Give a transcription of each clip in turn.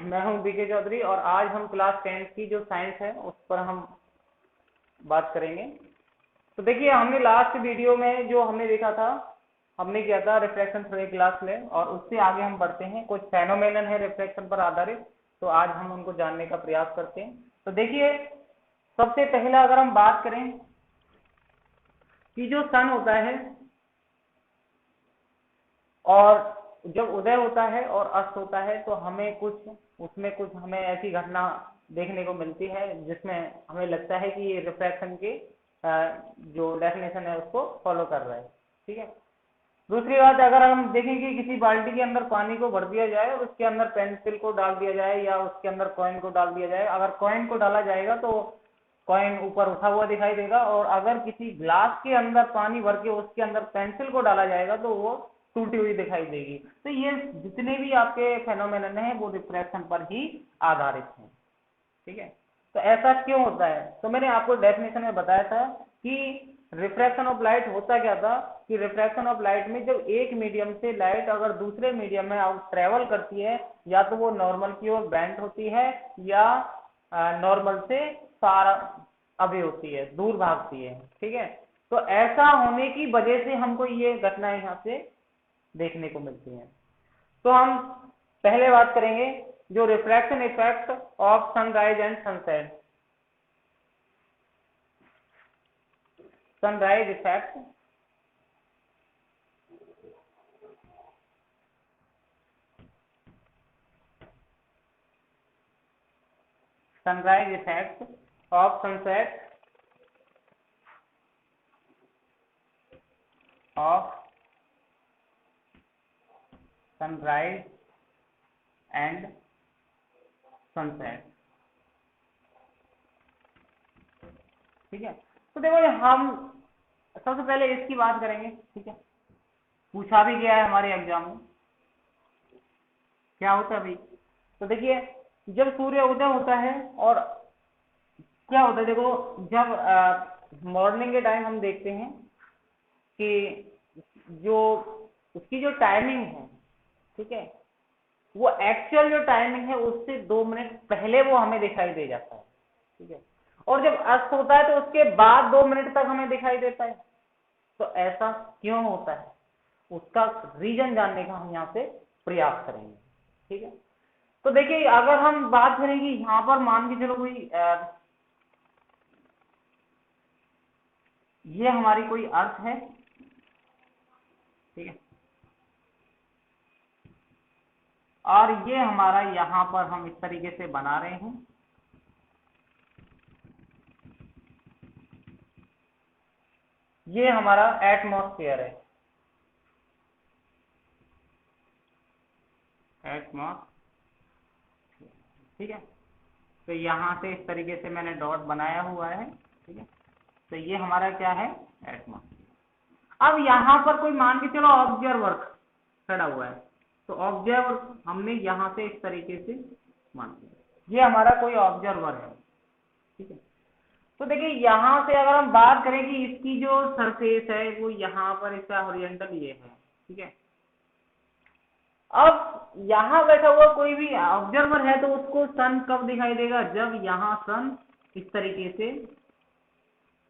मैं हूं बीके चौधरी और आज हम क्लास 10 की जो साइंस है उस पर हम बात करेंगे। तो देखिए, हमने लास्ट वीडियो में जो हमने देखा था, हमने किया था refraction through a glass slab, और उससे आगे हम बढ़ते हैं। कुछ फेनोमेनन है रिफ्रैक्शन पर आधारित, तो आज हम उनको जानने का प्रयास करते हैं। तो देखिए, सबसे पहला अगर हम बात करें कि जो सन होता है और जब उदय होता है और अस्त होता है, तो हमें कुछ हमें ऐसी घटना देखने को मिलती है जिसमें हमें लगता है कि ये रिफ्रैक्शन के जो डेफिनेशन है उसको फॉलो कर रहा है। ठीक है। दूसरी बात, अगर हम देखें कि किसी बाल्टी के अंदर पानी को भर दिया जाए और उसके अंदर पेंसिल को डाल दिया जाए या उसके अंदर कॉइन को डाल दिया जाए, अगर कॉइन को डाला जाएगा तो कॉइन ऊपर उठा हुआ दिखाई देगा, और अगर किसी ग्लास के अंदर पानी भर के उसके अंदर पेंसिल को डाला जाएगा तो वो टूटी हुई दिखाई देगी। तो ये जितने भी आपके फेनोमेनन है वो रिफ्रैक्शन पर ही आधारित हैं। ठीक है। तो ऐसा क्यों होता है? तो मैंने आपको डेफिनेशन में बताया था कि रिफ्रैक्शन ऑफ लाइट होता क्या था कि रिफ्रैक्शन ऑफ लाइट में जब एक मीडियम से लाइट अगर दूसरे मीडियम में आउट ट्रेवल करती है, या तो वो नॉर्मल की ओर बेंट होती है या नॉर्मल से फार अवे होती है, दूर भागती है। ठीक है। तो ऐसा होने की वजह से हमको ये घटनाएं यहाँ से देखने को मिलती हैं। तो हम पहले बात करेंगे जो refraction effect of sunrise and sunset. Sunrise effect of sunset of sunrise and sunset. ठीक है। तो देखो, हम सबसे पहले इसकी बात करेंगे। ठीक है। पूछा भी गया है हमारे एग्जाम में, क्या होता है भाई। तो देखिए, जब सूर्य उदय होता है और क्या होता है, देखो जब मॉर्निंग के टाइम हम देखते हैं कि जो उसकी जो टाइमिंग है, ठीक है, वो एक्चुअल जो टाइमिंग है उससे 2 मिनट पहले वो हमें दिखाई दे जाता है। ठीक है। और जब अस्त होता है तो उसके बाद 2 मिनट तक हमें दिखाई देता है। तो ऐसा क्यों होता है, उसका रीजन जानने का हम यहाँ से प्रयास करेंगे। ठीक है। तो देखिए, अगर हम बात करें कि यहाँ पर मान के चलो कोई ये हमारी कोई अर्थ है। ठीक है। और ये हमारा यहाँ पर हम इस तरीके से बना रहे हैं। ये हमारा एटमॉस्फेयर है। एटमॉस्फेयर। ठीक है। तो यहाँ से इस तरीके से मैंने डॉट बनाया हुआ है। ठीक है। तो ये हमारा क्या है, एटमॉस्फेयर। अब यहाँ पर कोई मान के चलो ऑब्जर्वर खड़ा हुआ है, तो ऑब्जर्वर हमने यहाँ से इस तरीके से मान लिया, ये हमारा कोई ऑब्जर्वर है। ठीक है। तो देखिए, यहाँ से अगर हम बात करें कि इसकी जो सरफेस है वो यहाँ पर इसका हॉरिजॉन्टल ये है। ठीक है। अब यहाँ बैठा हुआ कोई भी ऑब्जर्वर है तो उसको सन कब दिखाई देगा, जब यहाँ सन इस तरीके से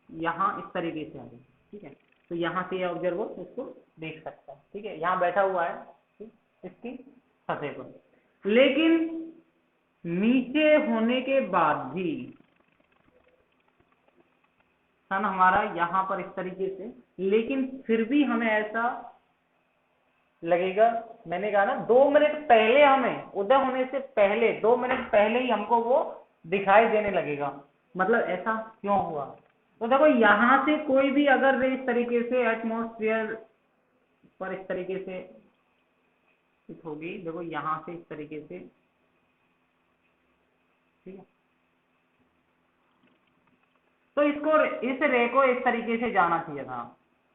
यहाँ इस तरीके से आए। ठीक है। तो यहाँ से ऑब्जर्वर उसको देख सकता है। ठीक है। यहाँ बैठा हुआ है इसकी सतह पर, लेकिन नीचे होने के बाद भी सन हमारा यहाँ पर इस तरीके से, लेकिन फिर भी हमें ऐसा लगेगा, मैंने कहा ना 2 मिनट पहले, हमें उदय होने से पहले 2 मिनट पहले ही हमको वो दिखाई देने लगेगा। मतलब ऐसा क्यों हुआ? तो देखो, यहां से कोई भी अगर इस तरीके से एटमॉस्फेयर पर इस तरीके से होगी, देखो यहां से इस तरीके से। ठीक है। तो इसको, इस रे को इस तरीके से जाना चाहिए था।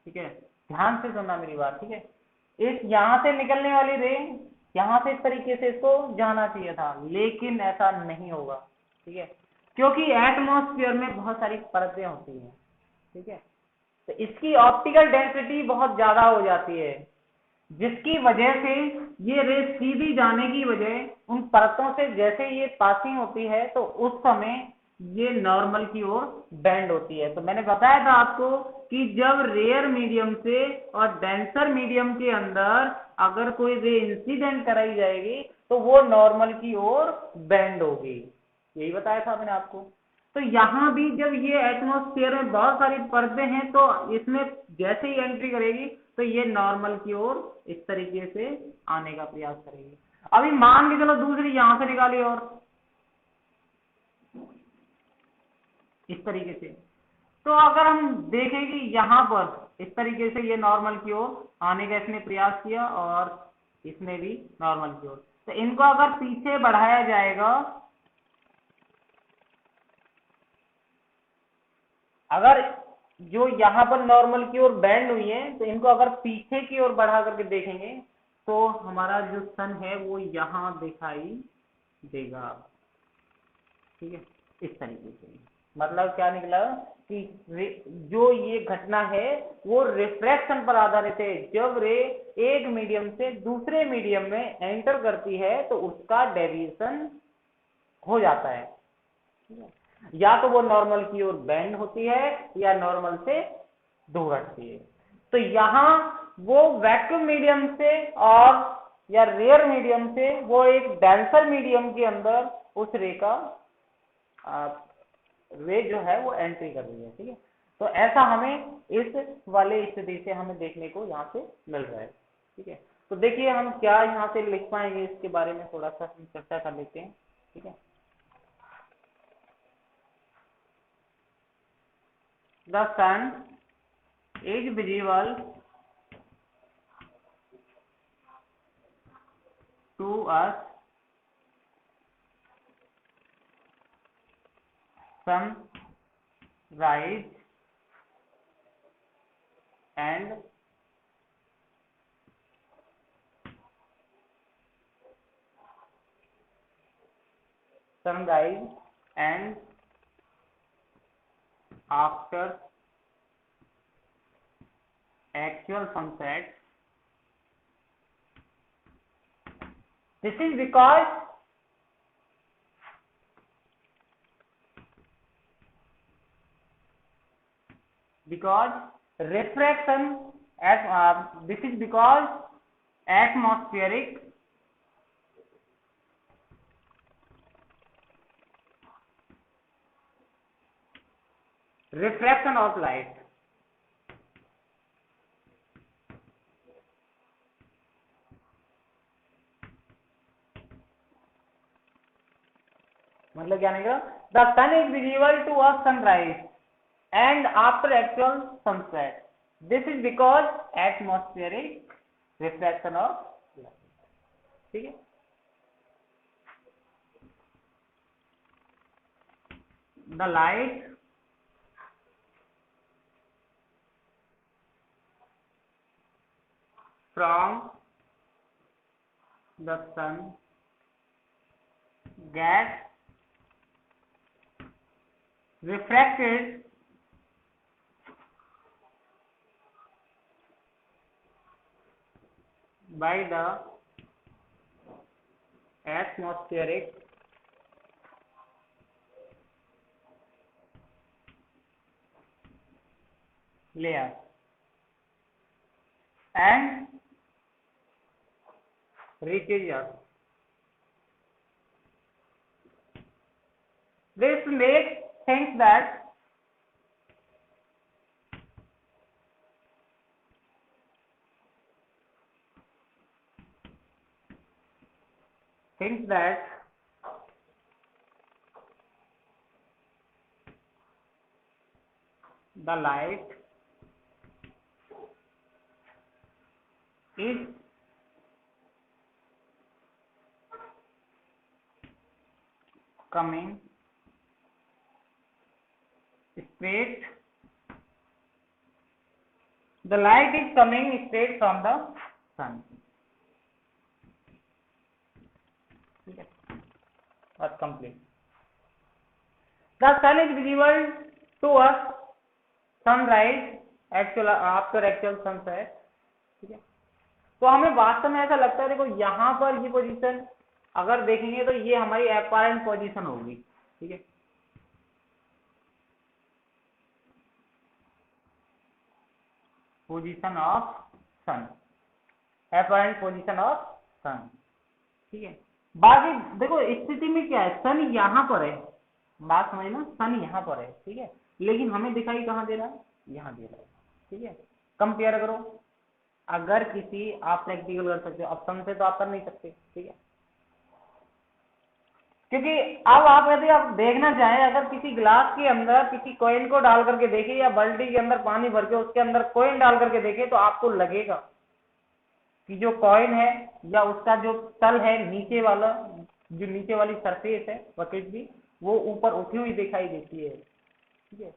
ठीक है। ध्यान से सुनना मेरी बात। ठीक है। इस यहां से निकलने वाली रे यहां से इस तरीके से इसको जाना चाहिए था, लेकिन ऐसा नहीं होगा। ठीक है। क्योंकि एटमॉस्फेयर में बहुत सारी परतें होती हैं। ठीक है। तो इसकी ऑप्टिकल डेंसिटी बहुत ज्यादा हो जाती है, जिसकी वजह से ये रेस सीधी जाने की बजाय उन परतों से जैसे ये पासिंग होती है तो उस समय ये नॉर्मल की ओर बेंड होती है। तो मैंने बताया था आपको कि जब रेयर मीडियम से और डेंसर मीडियम के अंदर अगर कोई रे इंसिडेंट कराई जाएगी तो वो नॉर्मल की ओर बेंड होगी, यही बताया था मैंने आपको। तो यहाँ भी जब ये एटमॉस्फेयर में बहुत सारी परतें हैं तो इसमें जैसे ही एंट्री करेगी तो ये नॉर्मल की ओर इस तरीके से आने का प्रयास करेगी। अभी मान के चलो दूसरी यहां से निकाली और इस तरीके से, तो अगर हम देखें कि यहां पर इस तरीके से ये नॉर्मल की ओर आने का इसने प्रयास किया और इसने भी नॉर्मल की ओर, तो इनको अगर पीछे बढ़ाया जाएगा, अगर जो यहां पर नॉर्मल की ओर बैंड हुई है तो इनको अगर पीछे की ओर बढ़ा करके देखेंगे तो हमारा जो सन है वो यहां दिखाई देगा। ठीक है, इस तरीके से मतलब क्या निकला कि जो ये घटना है वो रिफ्रैक्शन पर आधारित है। जब रे एक मीडियम से दूसरे मीडियम में एंटर करती है तो उसका डेविएशन हो जाता है, या तो वो नॉर्मल की ओर बेंड होती है या नॉर्मल से दूर हटती है। तो यहां वो वैक्यूम मीडियम से और या रेयर मीडियम से वो एक डेंसर मीडियम के अंदर उस रे का रे जो है वो एंट्री कर रही है। ठीक है, तो ऐसा हमें इस वाले स्थिति से हमें देखने को यहाँ से मिल रहा है। ठीक है, तो देखिए हम क्या यहाँ से लिख पाएंगे इसके बारे में थोड़ा सा हम चर्चा कर लेते हैं। ठीक है, the sun is visible to us sunrise and sunrise and after actual sunset. This is because refraction this is because atmospheric refraction of light, मतलब क्या निकला, the sun is visible to a sunrise and after actual sunset. This is because atmospheric refraction of light. ठीक है, the light from the sun gets refracted by the atmospheric layer and reaches us. This makes things that the light is coming straight, the light is coming straight from the sun. That's complete. The sun is visible to us sunrise actual after actual sunset. ठीक है, तो तो हमें वास्तव में ऐसा लगता है, देखो यहाँ पर ये पोजीशन अगर देखेंगे तो ये हमारी अपैरेंट पोजीशन होगी, ठीक है। Position of sun, apparent position of sun, ठीक है। बाकी देखो स्थिति में क्या है, सन यहाँ पर है, बात समझना, सन यहाँ पर है, ठीक है, लेकिन हमें दिखाई कहाँ दे रहा है, यहाँ दे रहा है, ठीक है। कंपेयर करो, अगर किसी आप प्रैक्टिकल कर सकते हो, अब सन से तो आप कर नहीं सकते, ठीक है, क्योंकि अब आप यदि आप देखना चाहें, अगर किसी ग्लास के अंदर किसी कॉइन को डाल करके देखें या बाल्टी के अंदर पानी भर के उसके अंदर कॉइन डाल करके देखें, तो आपको लगेगा कि जो कॉइन है या उसका जो तल है, नीचे वाला जो नीचे वाली सरफेस है बकेट की, वो ऊपर उठी हुई दिखाई देती है, ठीक है।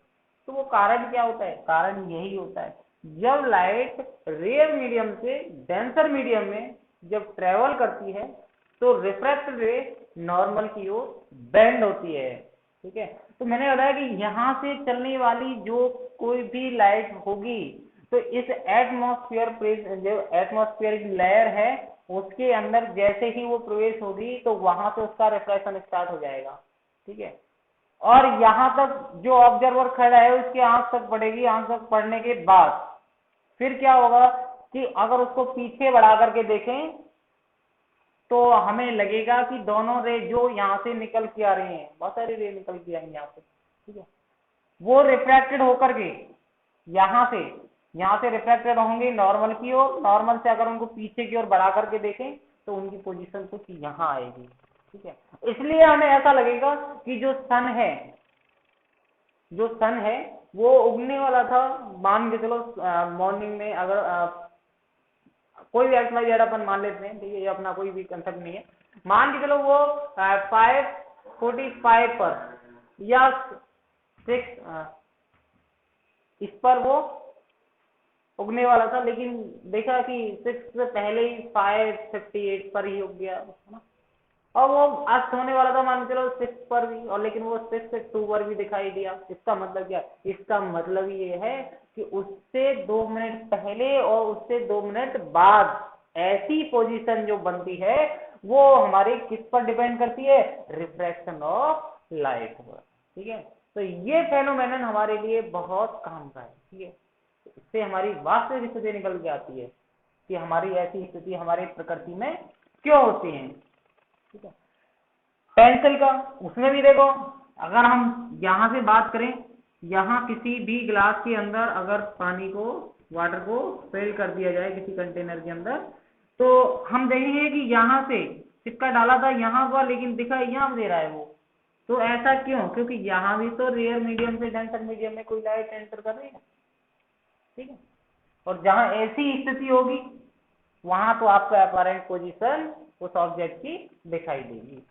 तो वो कारण क्या होता है, कारण यही होता है, जब लाइट रेयर मीडियम से डेंसर मीडियम में जब ट्रेवल करती है तो रिफ्रैक्टेड रे नॉर्मल की ओर बेंड होती है, ठीक है। तो मैंने बताया कि यहाँ से चलने वाली जो कोई भी लाइट होगी, तो इस एटमॉस्फेयर जो एटमॉस्फेरिक लेयर है उसके अंदर जैसे ही वो प्रवेश होगी तो वहां से उसका रिफ्लेक्शन स्टार्ट हो जाएगा, ठीक है। और यहां तक जो ऑब्जर्वर खड़ा है उसकी आंख तक पड़ेगी, आंख तक पड़ने के बाद फिर क्या होगा कि अगर उसको पीछे बढ़ा करके देखें तो हमें लगेगा कि दोनों रे जो यहाँ से निकल के आ रही हैं, बहुत सारी रे निकल के आएंगी यहाँ से, ठीक है, वो रिफ्रैक्टेड होकर के यहाँ से रिफ्रैक्टेड होंगे नॉर्मल की ओर, नॉर्मल से अगर उनको पीछे की ओर बढ़ा करके देखें तो उनकी पोजीशन कुछ यहाँ आएगी, ठीक है। इसलिए हमें ऐसा लगेगा कि जो सन है वो उगने वाला था, मान के चलो मॉर्निंग में, अगर कोई भी XYZ अपन मान लेते हैं, ठीक है, ये अपना कोई भी कंसेप्ट नहीं है, मान के चलो वो 5:45 पर या 6 इस पर वो उगने वाला था, लेकिन देखा कि 6 से पहले ही 5:58 पर ही उग गया, है ना। और वो अस्त होने वाला था मान के चलो 6 पर भी, और लेकिन वो 6 से 2 पर भी दिखाई दिया। इसका मतलब क्या, इसका मतलब ये है कि उससे 2 मिनट पहले और उससे 2 मिनट बाद ऐसी पोजीशन जो बनती है वो हमारे किस पर डिपेंड करती है, रिफ्रैक्शन ऑफ लाइट पर, ठीक है। तो ये फेनोमेनन हमारे लिए बहुत काम का है, ठीक है। इससे हमारी वास्तविक स्थिति निकल के आती है कि हमारी ऐसी स्थिति हमारी प्रकृति में क्यों होती है, ठीक है। पेंसिल का उसमें भी देखो, अगर हम यहां से बात करें, यहां किसी भी ग्लास के अंदर अगर पानी को, वाटर को फिल कर दिया जाए किसी कंटेनर के अंदर, तो हम देखेंगे कि यहां से सिक्का डाला था यहां पर, लेकिन दिखाई यहां दे रहा है वो। तो ऐसा क्यों, क्योंकि यहां भी तो रेयर मीडियम से डेंसर मीडियम में कोई लाइट एंटर कर रही है, ठीक है। और जहां ऐसी स्थिति होगी वहां तो आपको अपैरेंट पोजीशन उस ऑब्जेक्ट की दिखाई देगी,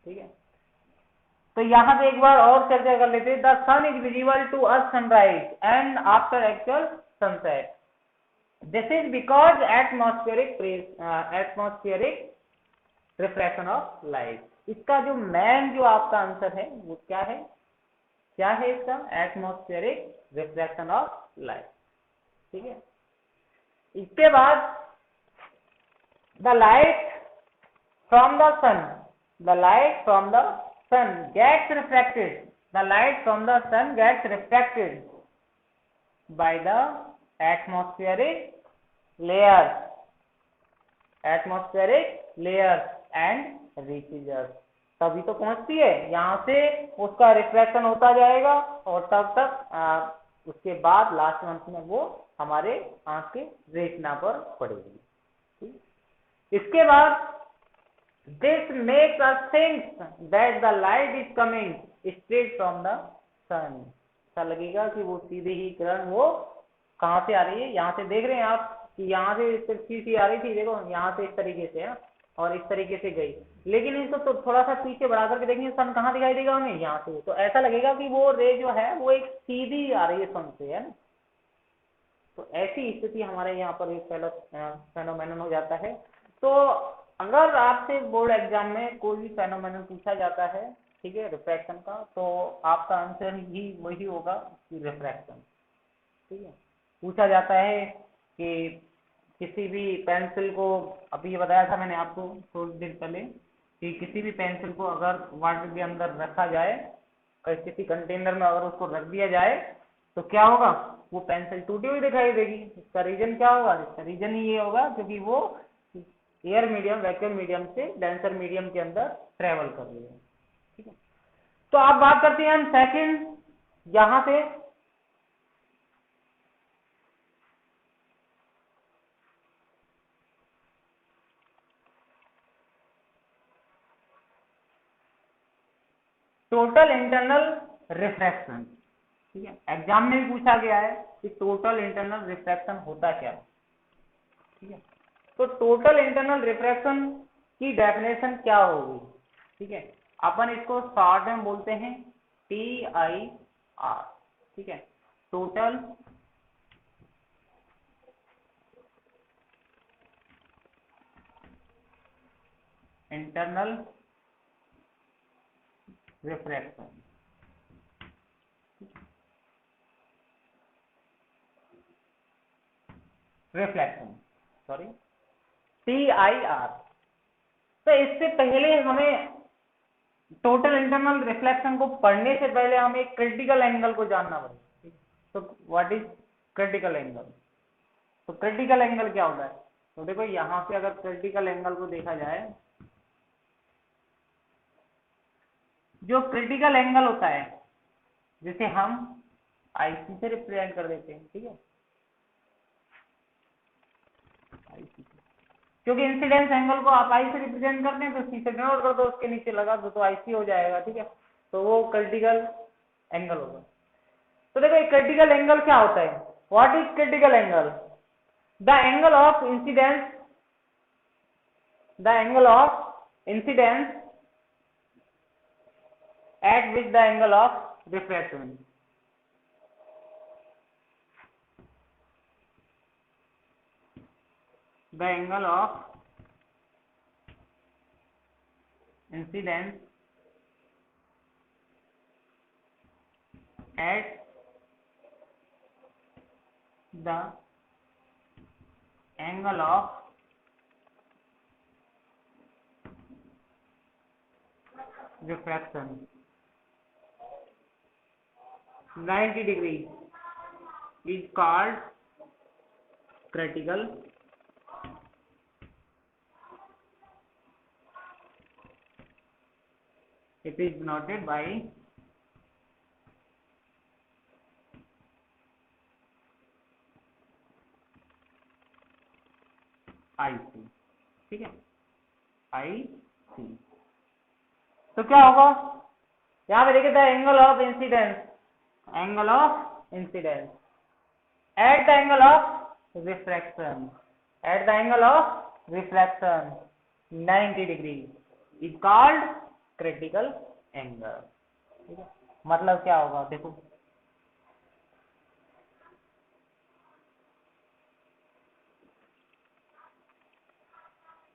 ठीक है। तो यहां से एक बार और चर्चा कर लेते हैं। The sun is visible to us sunrise and after actual sunset, this is because atmospheric refraction of light. इसका जो मेन जो आपका आंसर है वो क्या है, क्या है इसका, एटमॉस्फेरिक रिफ्रैक्शन ऑफ लाइट, ठीक है। इसके बाद the light from the sun, the light from the sun gets refracted, the light from the sun gets refracted by the atmospheric layers and reaches us, तभी तो पहुंचती है, यहां से उसका रिफ्रैक्शन होता जाएगा और तब तक उसके बाद लास्ट मंथ में वो हमारे आंख के रेटिना पर पड़ेगी। इसके बाद this makes us think that the light is coming straight from the sun, ऐसा लगेगा कि वो सीधे ही किरण वो कहां से आ रही है, यहाँ से देख रहे हैं आप कि यहाँ से सिर्फ सीधी आ रही थी, देखो यहाँ से इस तरीके से है और इस तरीके से गई, लेकिन इसको तो थोड़ा सा पीछे बढ़ा करके देखेंगे सन कहाँ दिखाई देगा हमें, यहाँ से। तो ऐसा लगेगा कि वो रे जो है वो एक सीधी आ रही है सन से, है ना। तो ऐसी स्थिति हमारे यहाँ पर एक फेनोमेनन हो जाता है। तो अगर आपसे बोर्ड एग्जाम में कोई भी फेनोमेनन पूछा जाता है, ठीक है, रिफ्रैक्शन का, तो आपका आंसर ही वही होगा कि रिफ्रैक्शन, ठीक है। पूछा जाता है कि किसी भी पेंसिल को, अभी ये बताया था मैंने आपको थोड़ी देर पहले कि किसी भी पेंसिल को अगर वाटर के अंदर रखा जाए, किसी कंटेनर में अगर उसको रख दिया जाए तो क्या होगा, वो पेंसिल टूटी हुई दिखाई देगी। इसका रीजन क्या होगा, इसका रीजन ही ये होगा क्योंकि वो एयर मीडियम, वैक्यूम मीडियम से डेंसर मीडियम के अंदर ट्रेवल कर रही है। ठीक है, तो आप बात करते हैं हम सेकंड, यहां से टोटल इंटरनल रिफ्रैक्शन। ठीक है, एग्जाम में भी पूछा गया है कि टोटल इंटरनल रिफ्रैक्शन होता क्या है। ठीक है, तो टोटल इंटरनल रिफ्रैक्शन की डेफिनेशन क्या होगी। ठीक है, अपन इसको शॉर्ट में बोलते हैं TIR। ठीक है, total internal refraction. Reflection, sorry, TIR। तो इससे पहले हमें टोटल इंटरनल रिफ्लेक्शन को पढ़ने से पहले हमें क्रिटिकल एंगल को जानना पड़ेगा। तो व्हाट इज क्रिटिकल एंगल, तो क्रिटिकल एंगल क्या होता है। तो देखो यहां से अगर क्रिटिकल एंगल को देखा जाए, जो क्रिटिकल एंगल होता है जिसे हम IC से रिप्रेजेंट कर देते हैं। ठीक है, IC, क्योंकि इंसिडेंस एंगल को आप आई से रिप्रेजेंट करते हैं तो सी से डिनोट कर दो, उसके नीचे लगा दो तो IC हो जाएगा। ठीक है, तो वो क्रिटिकल एंगल होगा। तो देखो क्रिटिकल एंगल क्या होता है, what is critical angle, the angle of incidence, the angle of incidence at which the angle of refraction, the angle of incidence at the angle of refraction 90 degree is called critical it is denoted by IC। ठीक है, IC। तो क्या होगा, यहां पे देखिए the angle of incidence, angle of incidence at the angle of refraction, at the angle of refraction 90 degree is called critical angle। ठीक है, मतलब क्या होगा देखो,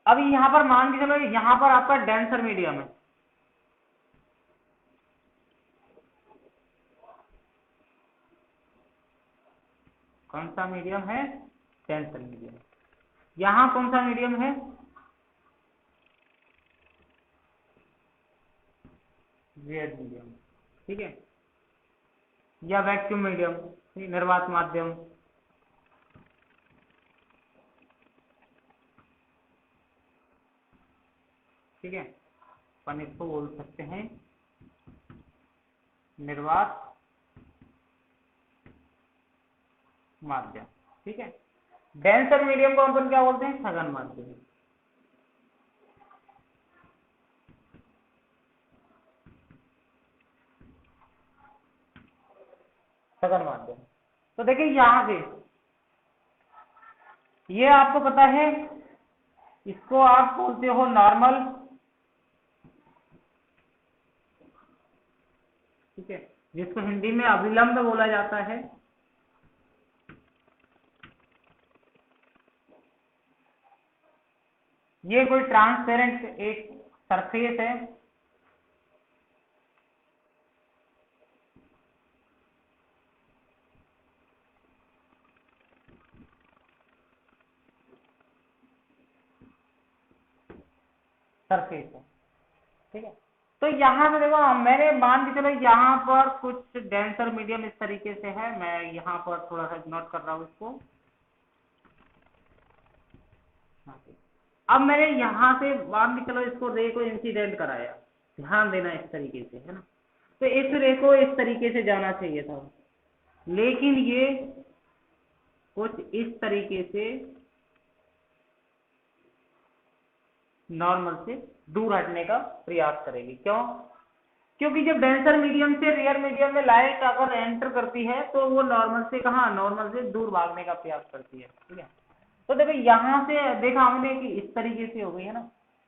अभी यहां पर मान के चलो यहां पर आपका डेंसर मीडियम है, कौन सा मीडियम है, डेंसर मीडियम। यहां कौन सा मीडियम है, रेड मीडियम। ठीक है, या वैक्यूम मीडियम, निर्वात माध्यम। ठीक है, अपन इसको बोल सकते हैं निर्वात माध्यम। ठीक है, डेंसर मीडियम को अपन क्या बोलते हैं, सघन माध्यम। सघन माध्यम। तो देखिए यहां से ये आपको पता है, इसको आप बोलते हो नॉर्मल। ठीक है, जिसको हिंदी में अभिलंब बोला जाता है। ये कोई ट्रांसपेरेंट एक सरफेस है, सरफेस है, ठीक है। तो यहाँ पे देखो मैंने मान के चलो यहाँ पर कुछ डेंसर मीडियम इस तरीके से है, मैं यहाँ पर थोड़ा सा नोट कर रहा हूँ इसको। अब मैंने यहाँ से मान के चलो इसको रे को इंसिडेंट कराया, ध्यान देना इस तरीके से, है ना। तो इस रे को इस तरीके से जाना चाहिए था, लेकिन ये कुछ इस तरीके से नॉर्मल से दूर हटने का प्रयास करेगी। क्यों? क्योंकि जब डेंसर मीडियम से रेयर मीडियम में लाइट अगर एंटर करती है तो वो नॉर्मल से कहाँ, नॉर्मल से दूर भागने का प्रयास करती है, ठीक है। तो देखो यहाँ से देखा हमने कि इस तरीके से हो गई है ना।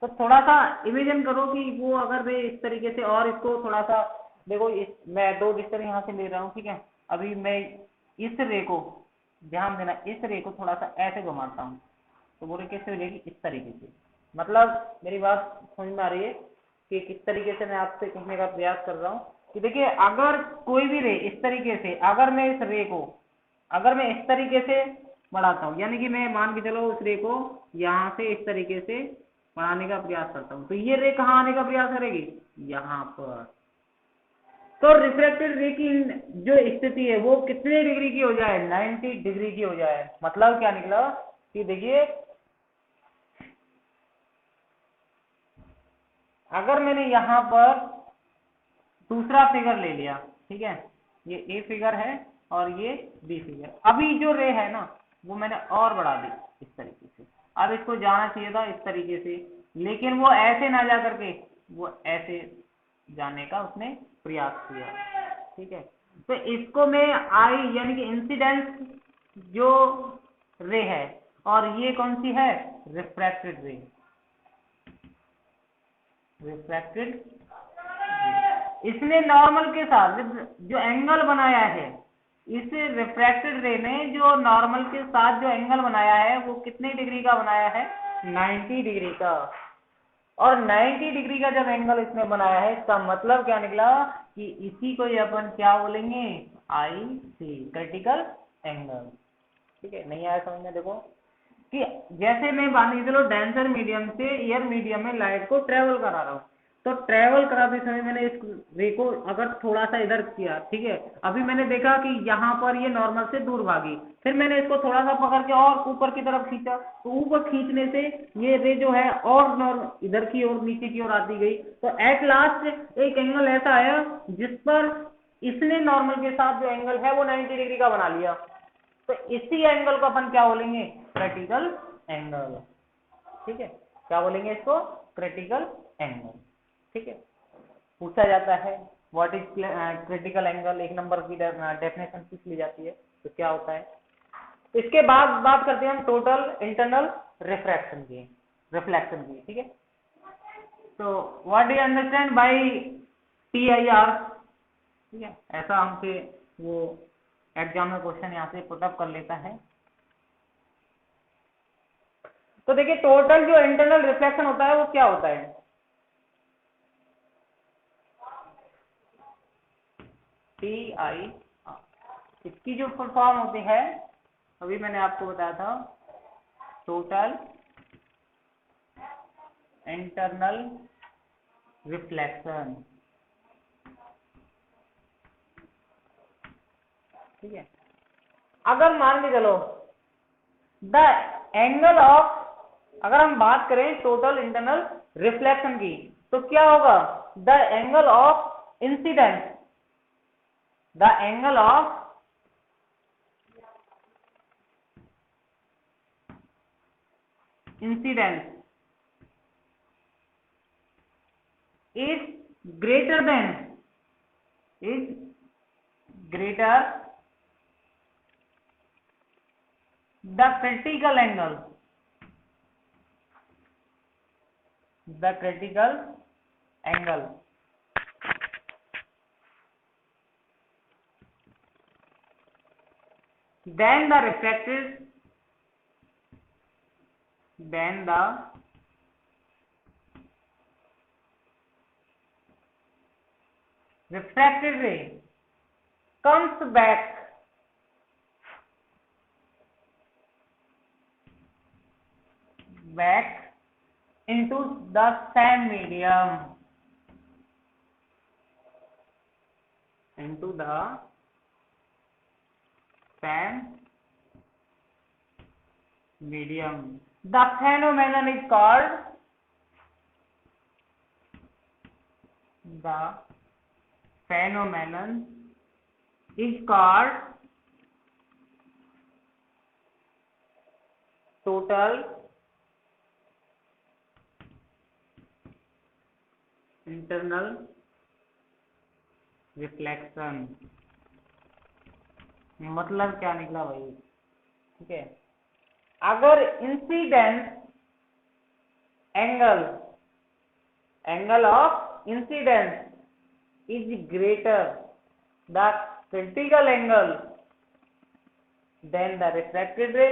तो थोड़ा सा इमेजिन करो कि वो अगर रे इस तरीके से, और इसको थोड़ा सा देखो, मैं 2 डिस्टेंस यहाँ से ले रहा हूँ, ठीक है। अभी मैं इस रे को, ध्यान देना, इस रे को थोड़ा सा ऐसे घुमाता हूँ तो वो रे कैसे हो जाएगी, इस तरीके से। मतलब मेरी बात समझ में आ रही है कि किस तरीके से मैं आपसे कहने का प्रयास कर रहा हूँ कि देखिए, अगर कोई भी रे इस तरीके से, अगर मैं इस रे को, अगर मैं इस तरीके से बढ़ाता हूँ, यानी कि मैं मान के चलो उस रे को यहाँ से इस तरीके से बढ़ाने का प्रयास करता हूँ, तो ये रे कहाँ आने का प्रयास करेगी, यहाँ पर। तो रिफ्रैक्टेड रे की जो स्थिति है वो कितने डिग्री की हो जाए, 90 डिग्री की हो जाए। मतलब क्या निकला कि देखिए, अगर मैंने यहाँ पर दूसरा फिगर ले लिया, ठीक है, ये ए फिगर है और ये बी फिगर, अभी जो रे है ना वो मैंने और बढ़ा दी इस तरीके से। अब इसको जाना चाहिए था इस तरीके से, लेकिन वो ऐसे ना जा करके वो ऐसे जाने का उसने प्रयास किया, ठीक है। तो इसको मैं आई यानी कि इंसिडेंस जो रे है, और ये कौन सी है, रिफ्रैक्टेड रे, रिफ्रैक्टेड। इसने नॉर्मल के साथ जो एंगल बनाया है, इस रिफ्रैक्टेड रे ने जो नॉर्मल के साथ जो एंगल बनाया है वो कितने डिग्री का बनाया है, 90 डिग्री का। और 90 डिग्री का जब एंगल इसने बनाया है, इसका मतलब क्या निकला कि इसी को अपन क्या बोलेंगे, आई सी, क्रिटिकल एंगल, ठीक है। नहीं आया समझ में? देखो कि जैसे मैं मान के चलो डेंसर मीडियम से एयर मीडियम में लाइट को ट्रेवल करा रहा हूँ, तो ट्रेवल कराते समय मैंने इस रे को अगर थोड़ा सा इधर किया, ठीक है, अभी मैंने देखा कि यहाँ पर ये नॉर्मल से दूर भागी, फिर मैंने इसको थोड़ा सा पकड़ के और ऊपर की तरफ खींचा, तो ऊपर खींचने से ये रे जो है और नॉर्मल इधर की ओर, नीचे की ओर आती गई, तो एट लास्ट एक एंगल ऐसा आया जिस पर इसने नॉर्मल के साथ जो एंगल है वो 90 डिग्री का बना लिया। तो इसी एंगल को अपन क्या बोलेंगे, क्रिटिकल एंगल, ठीक है। क्या बोलेंगे इसको, क्रिटिकल एंगल, ठीक है। पूछा जाता है what is critical angle, 1 number की डेफिनेशन पूछ ली जाती है, तो क्या होता है। इसके बाद बात करते हैं हम टोटल इंटरनल रिफ्लेक्शन की, ठीक है। तो what do you understand by TIR, ठीक है। ऐसा हमसे वो एग्जाम में क्वेश्चन यहाँ से पुटअप कर लेता है। तो देखिए, टोटल जो इंटरनल रिफ्लेक्शन होता है वो क्या होता है, TIR। इसकी जो फुल फॉर्म होती है अभी मैंने आपको बताया था, टोटल इंटरनल रिफ्लेक्शन, ठीक है। अगर मान के चलो द एंगल ऑफ, अगर हम बात करें टोटल इंटरनल रिफ्लेक्शन की, तो क्या होगा, the angle of incidence, the angle of incidence is greater than, is greater the critical angle, the critical angle, then the refracted, then the refracted ray comes back into the same medium, into the same medium. The phenomenon is called, the phenomenon is called total internal reflection. मतलब क्या निकला भाई? ठीक है, अगर incidence angle of incidence is greater the critical angle, then the refracted ray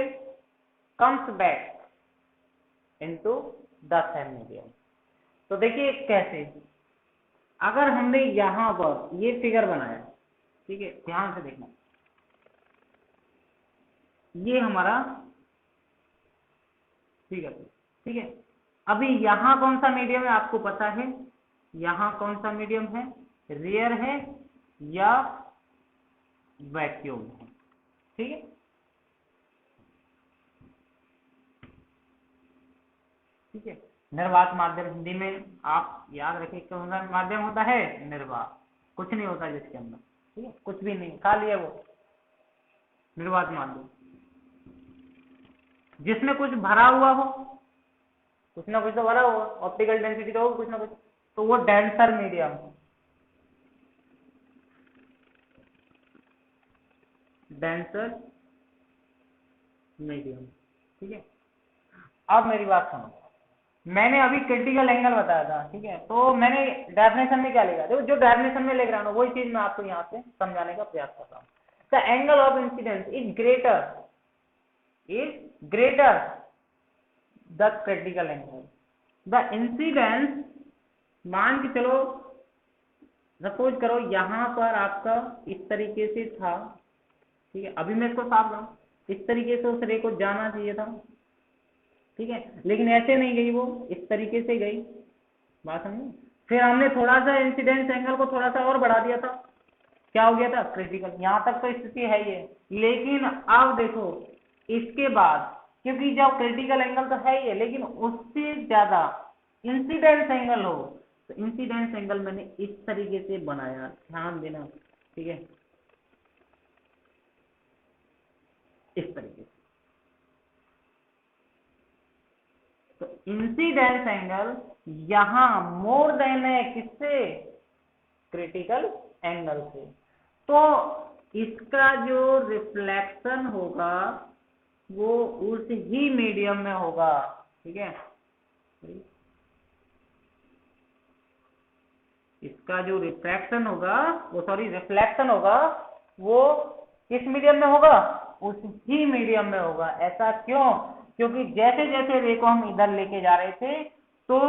comes back into the same medium. तो देखिए कैसे, अगर हमने यहां पर ये फिगर बनाया, ठीक है, ध्यान से देखना, ये हमारा फिगर, ठीक है। अभी यहां कौन सा मीडियम है आपको पता है, यहां कौन सा मीडियम है, रेयर है या वैक्यूम है, ठीक है। ठीक है, निर्वात माध्यम, हिंदी में आप याद रखिए कौन सा माध्यम होता है, निर्वात। कुछ नहीं होता जिसके अंदर, ठीक है, कुछ भी नहीं, खाली है वो निर्वात माध्यम। जिसमें कुछ भरा हुआ हो, कुछ ना कुछ तो भरा हुआ, ऑप्टिकल डेंसिटी तो होगी कुछ ना कुछ, तो वो डेंसर मीडियम, डेंसर मीडियम, ठीक है। अब मेरी बात सुनो, मैंने अभी क्रिटिकल एंगल बताया था, ठीक है, तो मैंने डेफिनेशन में क्या लिखा, देखो जो डेफिनेशन में लिख रहा हूँ वही चीज मैं आपको यहाँ से समझाने का प्रयास कर रहा हूँ। The angle of incidence is greater the critical angle, the incidence, मान के चलो, सपोज करो यहां पर आपका इस तरीके से था, ठीक है, अभी मैं इसको साफ करूं, इस तरीके से उस रे को जाना चाहिए था, ठीक है, लेकिन ऐसे नहीं गई, वो इस तरीके से गई, बात समझे। फिर हमने थोड़ा सा इंसिडेंस एंगल को थोड़ा सा और बढ़ा दिया था, क्या हो गया था, क्रिटिकल। यहां तक तो स्थिति है ये, लेकिन अब देखो इसके बाद, क्योंकि जब क्रिटिकल एंगल तो है ही है, लेकिन उससे ज्यादा इंसिडेंस एंगल हो, तो इंसिडेंस एंगल मैंने इस तरीके से बनाया, ध्यान देना, ठीक है, इस तरीके से। तो इंसिडेंस एंगल यहां मोर देन है किससे, क्रिटिकल एंगल से, तो इसका जो रिफ्लेक्शन होगा वो उस ही मीडियम में होगा, ठीक है। इसका जो रिफ्रैक्शन होगा, वो सॉरी रिफ्लेक्शन होगा, वो किस मीडियम में होगा, उस ही मीडियम में होगा। ऐसा क्यों, क्योंकि जैसे जैसे रे को हम इधर लेके जा रहे थे, तो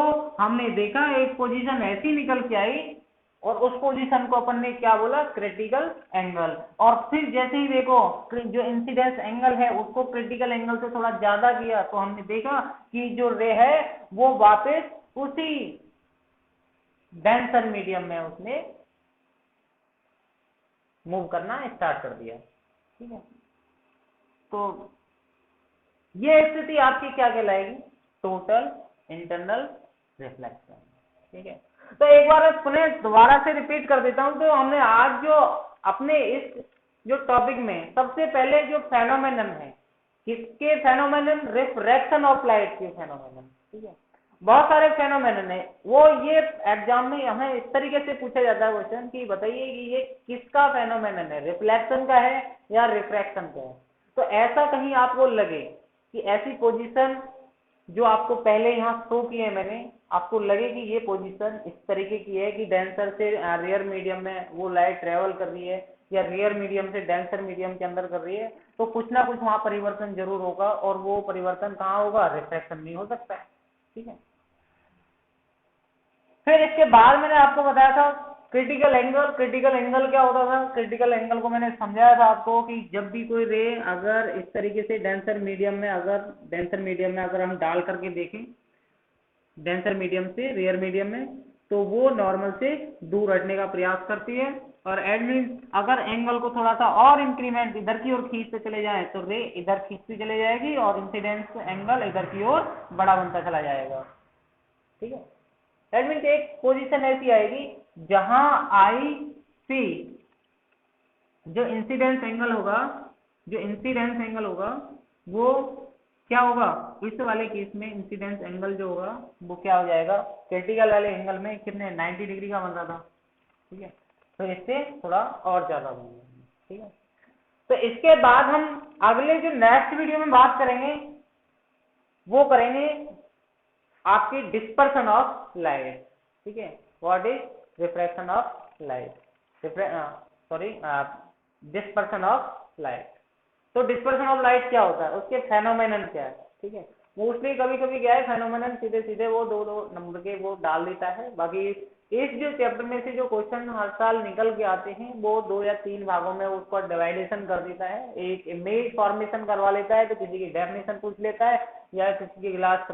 हमने देखा एक पोजीशन ऐसी निकल के आई, और उस पोजीशन को अपन ने क्या बोला, क्रिटिकल एंगल। और फिर जैसे ही देखो जो इंसिडेंस एंगल है उसको क्रिटिकल एंगल से थोड़ा ज्यादा किया, तो हमने देखा कि जो रे है वो वापस उसी डेंसर मीडियम में उसने मूव करना स्टार्ट कर दिया, ठीक है। तो ये स्थिति आपकी क्या कहलाएगी, टोटल इंटरनल रिफ्लेक्शन, ठीक है। तो एक बार पुनः दोबारा से रिपीट कर देता हूं, तो हमने आज जो अपने इस जो टॉपिक में सबसे पहले जो फेनोमेनन है, किसके फेनोमेनन, रिफ्रैक्शन ऑफ लाइट के फेनोमेनन, ठीक है। बहुत सारे फेनोमेनन है, वो ये एग्जाम में हमें इस तरीके से पूछा जाता है क्वेश्चन कि बताइए कि ये किसका फेनोमेनन है, रिफ्लेक्शन का है या रिफ्रैक्शन का है। तो ऐसा कहीं आपको लगे कि ऐसी पोजीशन जो आपको पहले यहाँ शो की है मैंने, आपको लगे कि ये पोजीशन इस तरीके की है कि डेंसर से रियर मीडियम में वो लाइट ट्रेवल कर रही है, या रियर मीडियम से डेंसर मीडियम के अंदर कर रही है, तो कुछ ना कुछ वहां परिवर्तन जरूर होगा, और वो परिवर्तन कहाँ होगा, रिफ्रैक्शन में हो सकता है, ठीक है। फिर इसके बाद मैंने आपको बताया था क्रिटिकल एंगल। क्रिटिकल एंगल क्या होता था, क्रिटिकल एंगल को मैंने समझाया था आपको कि जब भी कोई रे अगर इस तरीके से डेंसर मीडियम में अगर हम डाल करके देखें, डेंसर मीडियम से रेयर मीडियम में, तो वो नॉर्मल से दूर हटने का प्रयास करती है। और एडमिन अगर एंगल को थोड़ा सा और इंक्रीमेंट इधर की ओर खींचते चले जाए तो रे इधर खींचती चले जाएगी और इंसिडेंस एंगल इधर की ओर बड़ा बनता चला जाएगा। ठीक है, एडमिन की एक पोजीशन ऐसी आएगी जहां आई सी जो इंसिडेंस एंगल होगा वो क्या होगा, इस वाले केस में इंसिडेंस एंगल जो होगा वो क्या हो जाएगा, क्रिटिकल वाले एंगल में कितने 90 डिग्री का बन रहा था। ठीक है, तो इससे थोड़ा और ज्यादा बन जाएगा। ठीक है, तो इसके बाद हम अगले जो नेक्स्ट वीडियो में बात करेंगे वो करेंगे आपकी डिस्पर्सन ऑफ लाइट। ठीक है, what is refraction of light, dispersion of light. तो डिस्पर्सन ऑफ लाइट क्या होता है, उसके फेनोमेनन क्या है। ठीक है, मोस्टली कभी कभी क्या है फेनोमेनन सीधे सीधे वो दो नंबर के वो डाल देता है। बाकी इस जो चैप्टर में से जो क्वेश्चन हर साल निकल के आते हैं वो 2 या 3 भागों में उसको डिवाइडेशन कर देता है। एक इमेज फॉर्मेशन करवा लेता है, तो किसी की डेफिनेशन पूछ लेता है, या किसी की ग्लास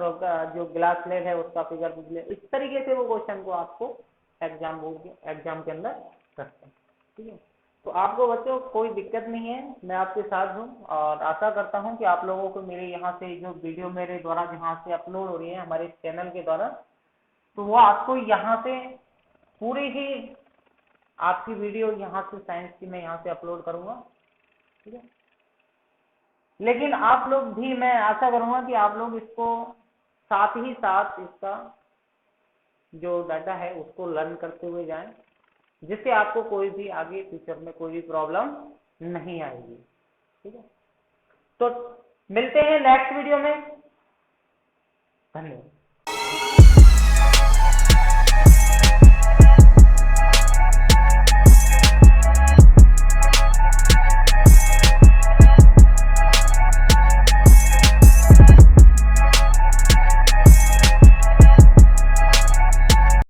जो ग्लास स्लेब है उसका फिगर पूछ ले। इस तरीके से वो क्वेश्चन को आपको एग्जाम के अंदर रखते हैं। ठीक है, तो आपको बच्चों कोई दिक्कत नहीं है, मैं आपके साथ हूँ और आशा करता हूँ कि आप लोगों को मेरे यहाँ से जो वीडियो मेरे द्वारा जहाँ से अपलोड हो रही है हमारे चैनल के द्वारा, तो वो आपको यहाँ से पूरी ही आपकी वीडियो यहाँ से साइंस की मैं यहाँ से अपलोड करूँगा। ठीक है, लेकिन आप लोग भी, मैं आशा करूँगा कि आप लोग इसको साथ ही साथ इसका जो डाटा है उसको लर्न करते हुए जाएं, जिससे आपको कोई भी आगे फ्यूचर में कोई भी प्रॉब्लम नहीं आएगी। ठीक है, तो मिलते हैं नेक्स्ट वीडियो में, धन्यवाद।